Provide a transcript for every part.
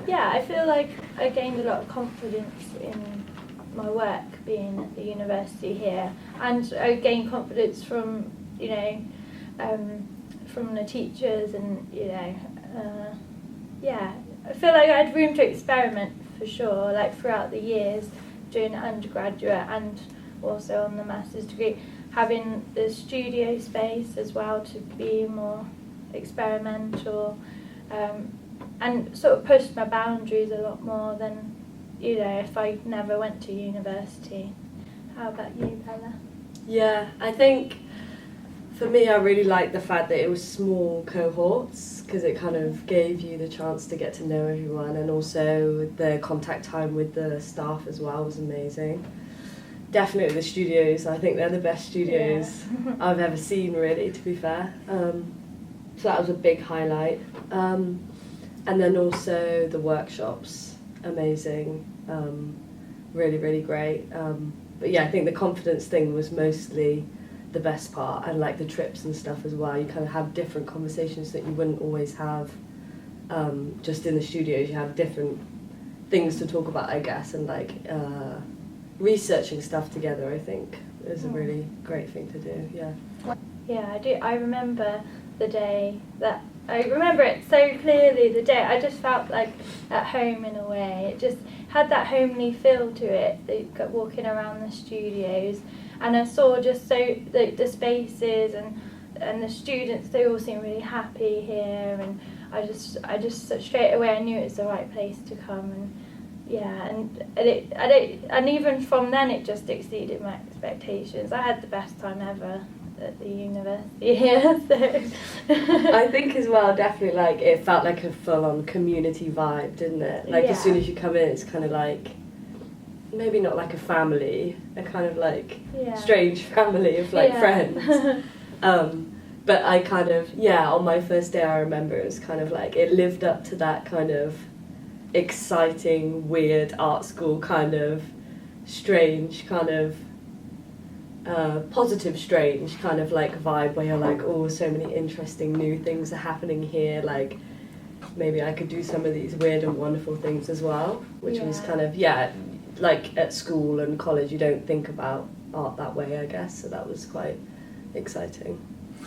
Yeah, I feel like I gained a lot of confidence in my work being at the university here, and I gained confidence from, from the teachers, and yeah, I feel like I had room to experiment for sure, like throughout the years during undergraduate and also on the master's degree, having the studio space as well to be more experimental, and sort of pushed my boundaries a lot more than, if I never went to university. How about you, Bella? Yeah, I think for me I really liked the fact that it was small cohorts, because it kind of gave you the chance to get to know everyone, and also the contact time with the staff as well was amazing. Definitely the studios, I think they're the best studios I've ever seen, really, to be fair. So that was a big highlight. And then also the workshops, amazing, really, really great. But yeah, I think the confidence thing was mostly the best part, and like the trips and stuff as well. You kind of have different conversations that you wouldn't always have just in the studios. You have different things to talk about, I guess, and like researching stuff together, I think, is a really great thing to do. Yeah, I do. I remember the day that I remember it so clearly. The day I just felt like at home in a way. It just had that homely feel to it. Walking around the studios, and I saw just the spaces and the students. They all seemed really happy here, and I just straight away I knew it was the right place to come. And yeah, and even from then it just exceeded my expectations. I had the best time ever at the university here. So I think as well, definitely, like, it felt like a full-on community vibe, didn't it? Like, as soon as you come in, it's kind of like, maybe not like a family, a kind of like strange family of like friends. But I kind of, on my first day I remember it was kind of like, it lived up to that kind of exciting, weird art school kind of strange kind of positive strange kind of like vibe, where you're like, oh, so many interesting new things are happening here, like maybe I could do some of these weird and wonderful things as well, which was kind of like at school and college you don't think about art that way, I guess, so that was quite exciting.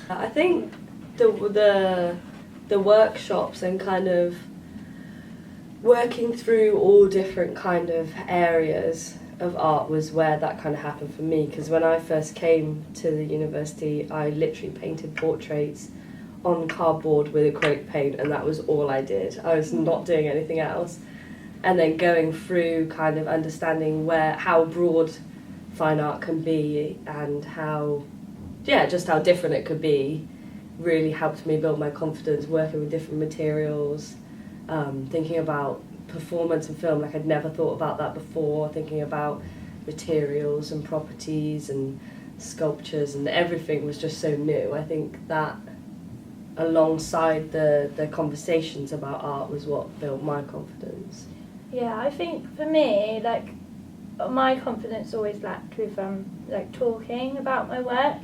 I think the workshops and kind of working through all different kind of areas of art was where that kind of happened for me, because when I first came to the university I literally painted portraits on cardboard with acrylic paint, and that was all I did. I was not doing anything else. And then going through kind of understanding how broad fine art can be, and how different it could be, really helped me build my confidence, working with different materials, thinking about performance and film like I'd never thought about that before, thinking about materials and properties and sculptures, and everything was just so new. I think that alongside the conversations about art was what built my confidence. Yeah, I think for me, like, my confidence always lacked with like talking about my work.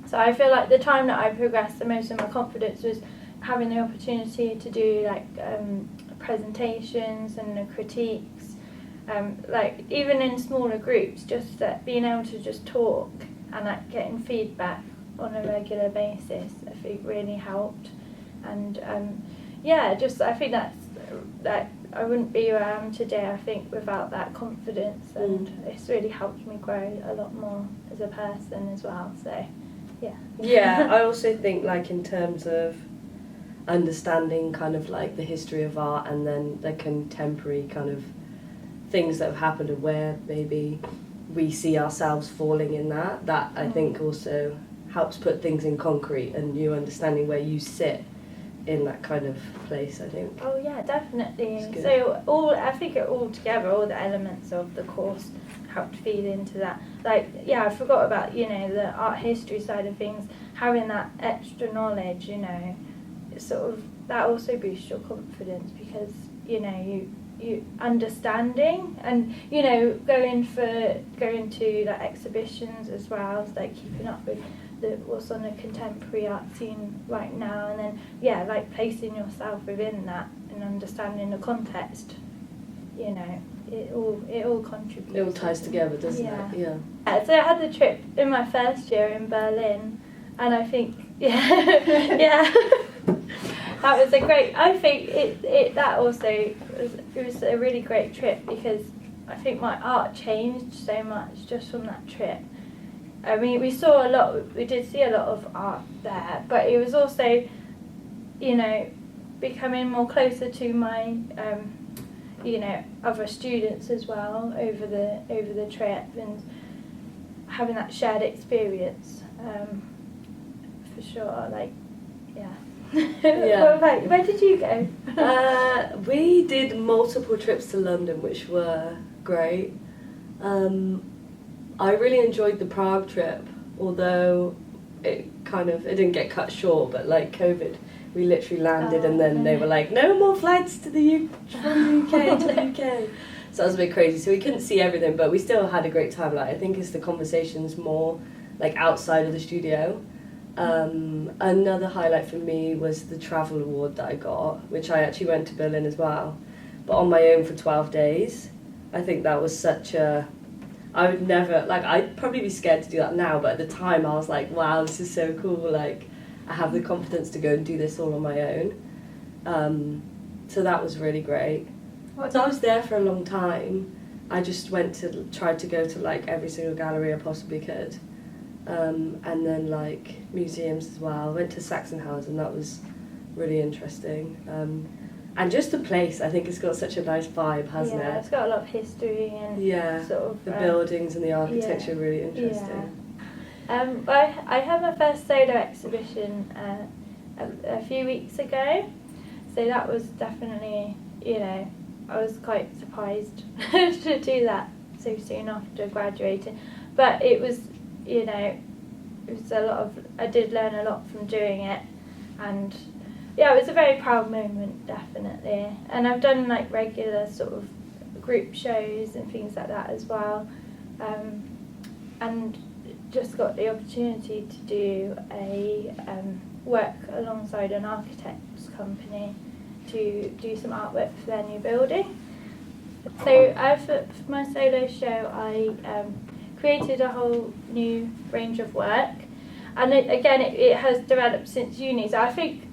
So I feel like the time that I progressed the most in my confidence was having the opportunity to do like presentations and critiques, like even in smaller groups, just that being able to just talk and like getting feedback on a regular basis, I think really helped. And I think that I wouldn't be where I am today, I think, without that confidence, and it's really helped me grow a lot more as a person as well. So I also think, like, in terms of understanding kind of like the history of art, and then the contemporary kind of things that have happened, and where maybe we see ourselves falling in that I think also helps put things in concrete, and you understanding where you sit in that kind of place, I think. Oh yeah, definitely. So I think all together, all the elements of the course helped feed into that. Like, I forgot about, the art history side of things, having that extra knowledge, sort of, that also boosts your confidence, because, you understanding, and, going to like exhibitions as well, like keeping up with what's on the contemporary art scene right now, and then like placing yourself within that and understanding the context. It all contributes. It all ties together, doesn't Yeah. it? Yeah. So I had the trip in my first year in Berlin, and I think yeah. That was a great. I think that also was a really great trip, because I think my art changed so much just from that trip. I mean, we did see a lot of art there, but it was also, becoming more closer to my, other students as well over the trip, and having that shared experience, for sure. Like, yeah. Yeah. What about you? Where did you go? We did multiple trips to London, which were great. I really enjoyed the Prague trip, although it didn't get cut short, but like COVID, we literally landed and then they were like, no more flights to from the UK to the UK. So that was a bit crazy. So we couldn't see everything, but we still had a great time. Like, I think it's the conversations more like outside of the studio. Another highlight for me was the travel award that I got, which I actually went to Berlin as well, but on my own for 12 days. I think that was I would never, I'd probably be scared to do that now, but at the time I was like, wow, this is so cool, like, I have the confidence to go and do this all on my own. So that was really great. So I was there for a long time. I just tried to go to like every single gallery I possibly could. And then like museums as well. I went to Sachsenhausen, that was really interesting. And just the place, I think it's got such a nice vibe, hasn't it? Yeah, it's got a lot of history and sort of the buildings and the architecture are really interesting. I had my first solo exhibition a few weeks ago, so that was definitely, I was quite surprised to do that so soon after graduating, but it was, it was I did learn a lot from doing it, and it was a very proud moment, definitely. And I've done like regular sort of group shows and things like that as well, and just got the opportunity to do a work alongside an architect's company to do some artwork for their new building. So for my solo show, I created a whole new range of work, and it has developed since uni. So I think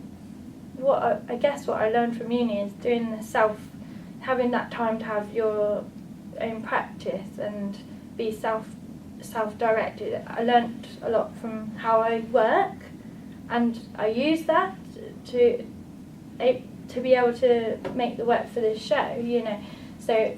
what I learned from uni is doing having that time to have your own practice and be self-directed. I learnt a lot from how I work, and I use that to be able to make the work for this show, So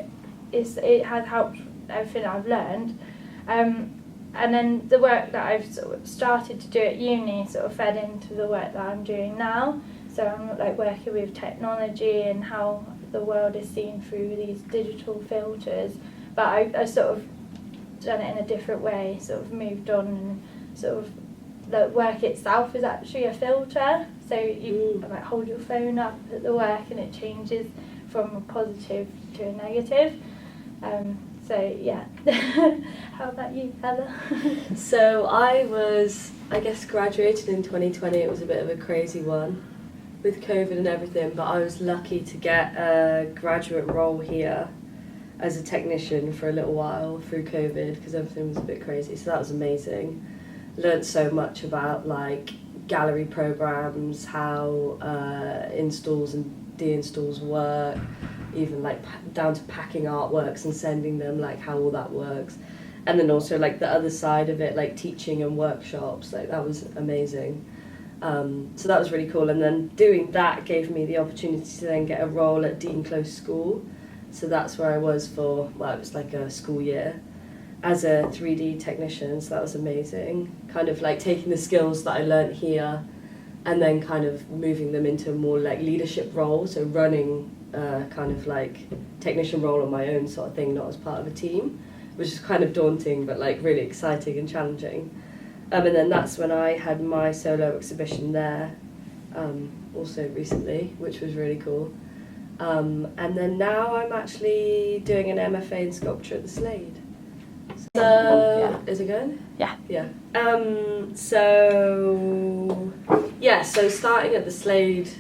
it has helped everything I've learned. And then the work that I've sort of started to do at uni sort of fed into the work that I'm doing now. So I'm like working with technology and how the world is seen through these digital filters. But I sort of done it in a different way, sort of moved on, and sort of the work itself is actually a filter. So you like hold your phone up at the work and it changes from a positive to a negative. So yeah. How about you, Heather? So I graduated in 2020. It was a bit of a crazy one with COVID and everything, but I was lucky to get a graduate role here as a technician for a little while through COVID, because everything was a bit crazy. So that was amazing. Learned so much about like gallery programs, how installs and deinstalls work, even like down to packing artworks and sending them, like how all that works. And then also like the other side of it, like teaching and workshops, like that was amazing. So that was really cool. And then doing that gave me the opportunity to then get a role at Deaton Close School. So that's where I was for, it was like a school year as a 3D technician. So that was amazing. Kind of like taking the skills that I learnt here and then kind of moving them into a more like leadership role. So running kind of like technician role on my own sort of thing, not as part of a team, which is kind of daunting, but like really exciting and challenging. And then that's when I had my solo exhibition there, also recently, which was really cool. And then now I'm actually doing an MFA in sculpture at the Slade. Is it good? Yeah. Yeah. So starting at the Slade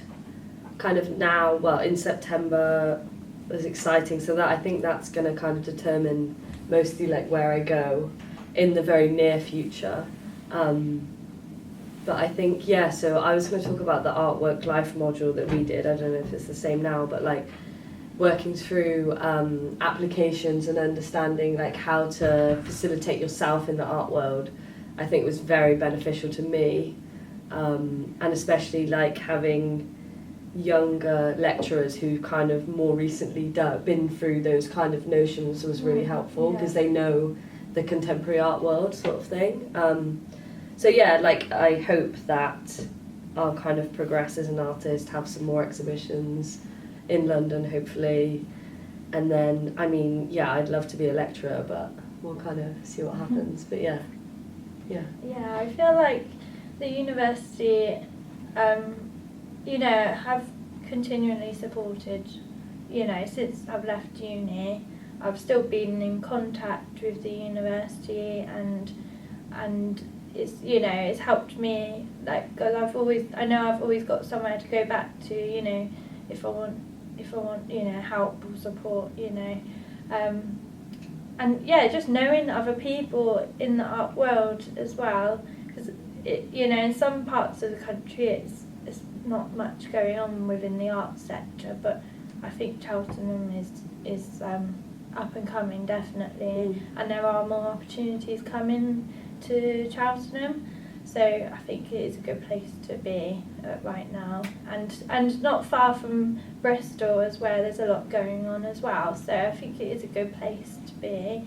kind of now, well, in September was exciting. So that I think that's going to kind of determine mostly like where I go in the very near future. But I think, yeah, so I was going to talk about the Artwork Life module that we did. I don't know if it's the same now, but like working through applications and understanding like how to facilitate yourself in the art world, I think was very beneficial to me. And especially like having younger lecturers who kind of more recently been through those kind of notions was really helpful, because they know the contemporary art world sort of thing. So yeah, like I hope that I'll kind of progress as an artist, have some more exhibitions in London hopefully, and then I mean, yeah, I'd love to be a lecturer, but we'll kind of see what happens. But yeah. I feel like the university have continually supported, since I've left uni. I've still been in contact with the university, and it's it's helped me, like, because I've always got somewhere to go back to, if I want help or support, and yeah, just knowing other people in the art world as well, because in some parts of the country it's not much going on within the art sector, but I think Cheltenham is up and coming, definitely, and there are more opportunities coming to Cheltenham, so I think it is a good place to be right now, and not far from Bristol as well. There's a lot going on as well, so I think it is a good place to be.